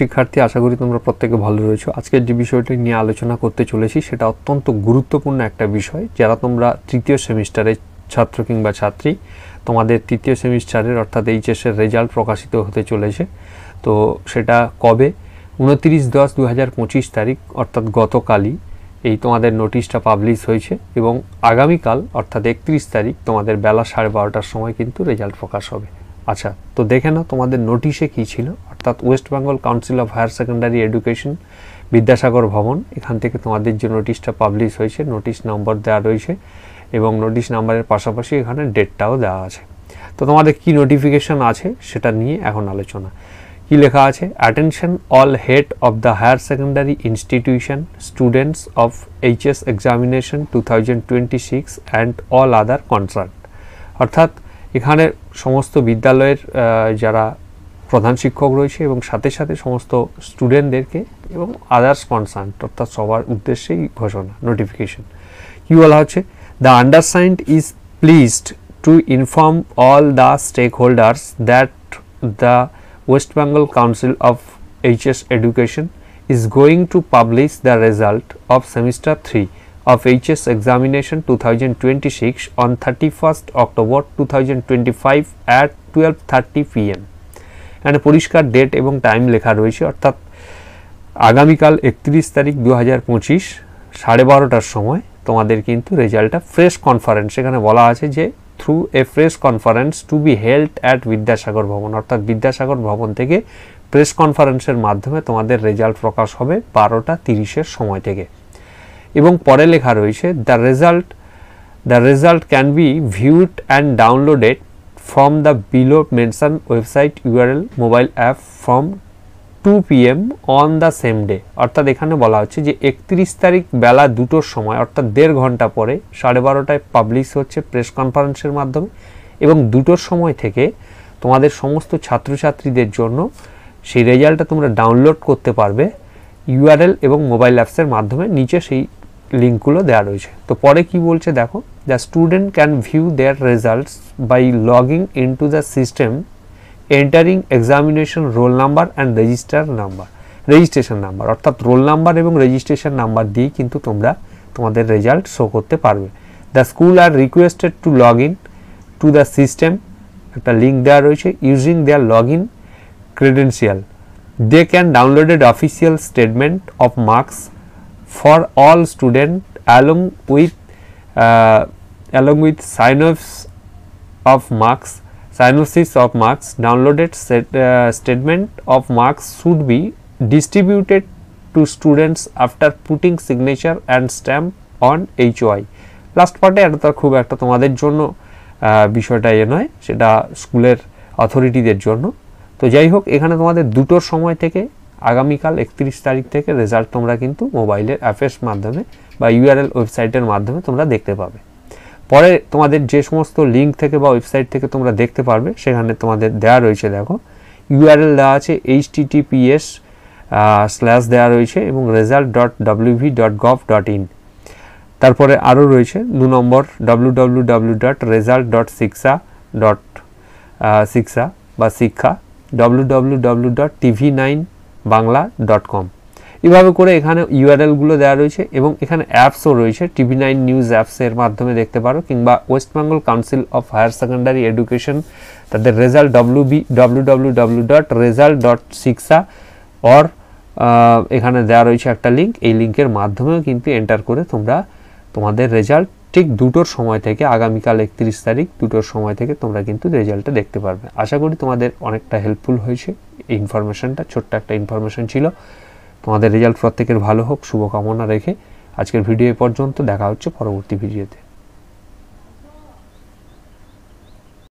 শিক্ষার্থী, আশা করি তোমরা প্রত্যেকে ভালো রয়েছো। আজকের যে বিষয়টি নিয়ে আলোচনা করতে চলেছি সেটা অত্যন্ত গুরুত্বপূর্ণ একটা বিষয়। যারা তোমরা তৃতীয় সেমিস্টারের ছাত্র কিংবা ছাত্রী, তোমাদের তৃতীয় সেমিস্টারের অর্থাৎ এইচএসের রেজাল্ট প্রকাশিত হতে চলেছে। তো সেটা কবে? 29/10/2025 তারিখ অর্থাৎ গতকালই এই তোমাদের নোটিশটা পাবলিশ হয়েছে এবং আগামীকাল অর্থাৎ 31 তারিখ তোমাদের বেলা 12:30টার সময় কিন্তু রেজাল্ট প্রকাশ হবে। আচ্ছা, তো দেখে নাও তোমাদের নোটিশে কী ছিল। অর্থাৎ West Bengal Council of Higher Secondary Education, Vidyasagar Bhavan, এখান থেকে তোমাদের যে নোটিশটা পাবলিশ হয়েছে, নোটিশ নম্বর দেওয়া রয়েছে এবং নোটিশ নাম্বারের পাশাপাশি এখানে ডেটটাও দেওয়া আছে। তো তোমাদের কি নোটিফিকেশন আছে সেটা নিয়ে এখন আলোচনা। কি লেখা আছে? Attention all head of the higher secondary institution, students of HS examination 2026 and all other concern. অর্থাৎ এখানে সমস্ত বিদ্যালয়ের যারা প্রধান শিক্ষক রয়েছে এবং সাথে সাথে সমস্ত স্টুডেন্টদেরকে এবং আদার্স কনসার্ন অর্থাৎ সবার উদ্দেশ্যেই ঘোষণা, নোটিফিকেশন। কি বলা হচ্ছে? The undersigned is pleased to inform all the stakeholders that the West Bengal Council of HS Education is going to publish the result of semester 3 of HS examination 2026 on 31st October 2025 at 12:30 PM and পরিষ্কার date এবং time লেখা রয়েছে। অর্থাৎ আগামীকাল 31 তারিখ 2025 12:30টার সময় তোমাদের কিন্তু রেজাল্টটা ফ্রেশ কনফারেন্স, এখানে বলা আছে যে through a press conference to be held at Vidyasagar Bhavan, অর্থাৎ বিদ্যাসাগর ভবন থেকে প্রেস কনফারেন্সের মাধ্যমে তোমাদের রেজাল্ট প্রকাশ হবে 12:30-এর সময় থেকে। এবং পরে লেখা রয়েছে the result can be viewed and downloaded from the below mention website URL mobile app from 2 PM on the same day. অর্থাৎ এখানে বলা হচ্ছে যে 31 তারিখ বেলা 2টোর সময় অর্থাৎ 1.5 ঘন্টা পরে 12:30টায় পাবলিশ হচ্ছে প্রেস কনফারেন্সের মাধ্যমে এবং 2টোর সময় থেকে তোমাদের সমস্ত ছাত্রছাত্রীদের জন্য সেই রেজাল্টটা তোমরা ডাউনলোড করতে পারবে ইউআরএল এবং মোবাইল অ্যাপসের মাধ্যমে। নিচে সেই লিঙ্কগুলো দেওয়া রয়েছে। তো পরে কি বলছে দেখো, the student can view their results by logging into the system, entering examination roll number and registration number. অর্থাৎ রোল নাম্বার এবং রেজিস্ট্রেশন নাম্বার দিয়ে কিন্তু তোমরা তোমাদের রেজাল্ট শো করতে পারবে। The school are requested to log in to the system, একটা link দেওয়া রয়েছে, using their log in credential. They can downloaded official statement of marks for all student along with Synosis of marks. Downloaded statement of marks should be distributed to students after putting signature and stamp on HOI. Last পার্টে এটা খুব একটা তোমাদের জন্য বিষয়টা নয়, সেটা স্কুলের অথরিটিদের জন্য। তো যাই হোক, এখানে তোমাদের 2টোর সময় থেকে আগামীকাল 31 তারিখ থেকে রেজাল্ট তোমরা কিন্তু মোবাইলের অ্যাপের মাধ্যমে বা ইউআরএল ওয়েবসাইটের মাধ্যমে তোমরা দেখতে পাবে। পরে তোমাদের যে সমস্ত লিঙ্ক থেকে বা ওয়েবসাইট থেকে তোমরা দেখতে পারবে সেখানে তোমাদের দেওয়া রয়েছে, দেখো ইউআরএল দেওয়া আছে https/ দেওয়া রয়েছে এবং result.wv.gov.in। তারপরে আরও রয়েছে 2 নম্বর www.result.shiksha বা শিক্ষা www.tv9bangla.com। এভাবে করে এখানে ইউআরএলগুলো দেওয়া রয়েছে এবং এখানে অ্যাপসও রয়েছে। TV9 নিউজ অ্যাপসের মাধ্যমে দেখতে পারো কিংবা West Bengal Council of Higher Secondary Education তাদের রেজাল্ট www.result.shiksha অর এখানে দেওয়া রয়েছে একটা লিঙ্ক। এই লিঙ্কের মাধ্যমেও কিন্তু এন্টার করে তোমরা তোমাদের রেজাল্ট ঠিক 2টোর সময় থেকে আগামীকাল 31 তারিখ 2টোর সময় থেকে তোমরা কিন্তু রেজাল্টটা দেখতে পারবে। আশা করি তোমাদের অনেকটা হেল্পফুল হয়েছে এই ইনফরমেশনটা। ছোট্ট একটা ইনফরমেশন ছিল। তোমাদের রেজাল্ট প্রত্যেকের ভালো হোক শুভকামনা রেখে আজকের ভিডিও এ পর্যন্ত। দেখা হচ্ছে পরবর্তী ভিডিওতে।